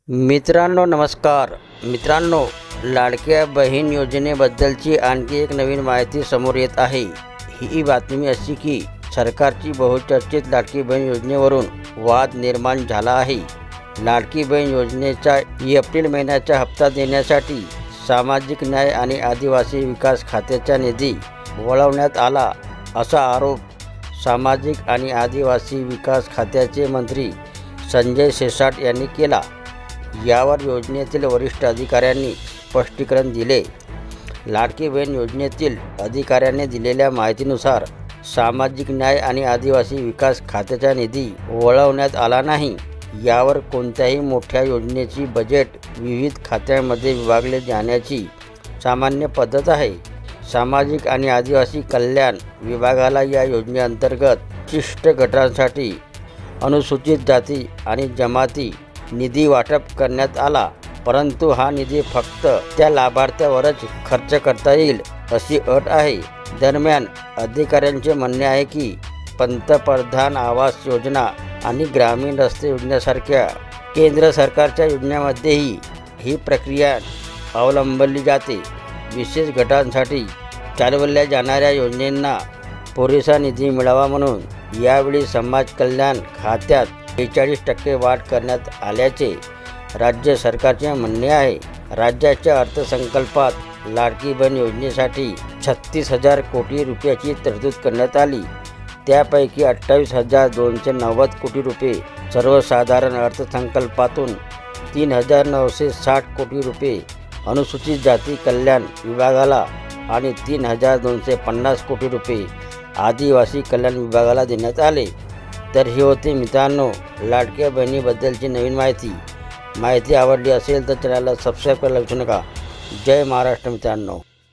मित्रांनो नमस्कार। मित्रांनो, लाडक्या बहीण योजनेबद्दलची आणखी एक नवीन माहिती समोर येत आहे। ही बातमी अशी की सरकारची बहुचर्चित लाडकी बहीण योजनेवरून वाद निर्माण झाला आहे। लाडकी बहीण योजनेचा एप्रिल महिन्याचा हप्ता देण्यासाठी सामाजिक न्याय आणि आदिवासी विकास खात्याचा निधी वळवण्यात आला, असा आरोप सामाजिक आणि आदिवासी विकास खात्याचे मंत्री संजय शिरसाट यांनी केला। यावर योजनेतील वरिष्ठ अधिकाऱ्यांनी स्पष्टीकरण दिले। लाडकी बहीण योजनेतील अधिकाऱ्यांनी दिलेल्या माहितीनुसार सामाजिक न्याय आणि आदिवासी विकास खात्याचा निधी वळवण्यात आला नाही। यावर कोणत्याही मोठ्या योजनेची बजेट विविध खात्यांमध्ये विभागले जाण्याची सामान्य पद्धत आहे। सामाजिक आणि आदिवासी कल्याण विभागाला या योजनेअंतर्गत विशिष्ट गटांसाठी अनुसूचित जाती आणि जमाती निधी वाटप करण्यात आला, परंतु हा निधी फक्त त्या लाभार्थ्यावरच खर्च करता येईल अशी अट आहे। दरम्यान अधिकाऱ्यांचे म्हणणे आहे की पंतप्रधान आवास योजना आणि ग्रामीण रस्ते योजनेसारख्या केंद्र सरकारच्या योजनांमध्येही ही प्रक्रिया अवलंबली जाते। विशेष गटांसाठी चालवल्या जाणाऱ्या योजनांना पुरेसा निधी मिळावा म्हणून यावेळी समाज कल्याण खात्यात 42% वाढ करण्यात आल्याचे राज्य सरकारचे म्हणणे आहे। राज्याच्या अर्थसंकल्पात लाडकी बहीण योजनेसाठी 36,000 कोटी रुपयाची तरतूद करण्यात आली। त्यापैकी 28,290 कोटी रुपये सर्वसाधारण अर्थसंकल्पातून, 3,960 कोटी रुपये अनुसूचित जाती कल्याण विभागाला आणि 3,250 कोटी रुपये आदिवासी कल्याण विभागाला देण्यात आले। तर ही होती मित्रांनो लाडक्या बहिणीबद्दलची नवीन माहिती आवडली असेल तर चॅनलला सबस्क्राईब करायला विसरू नका। जय महाराष्ट्र मित्रांनो।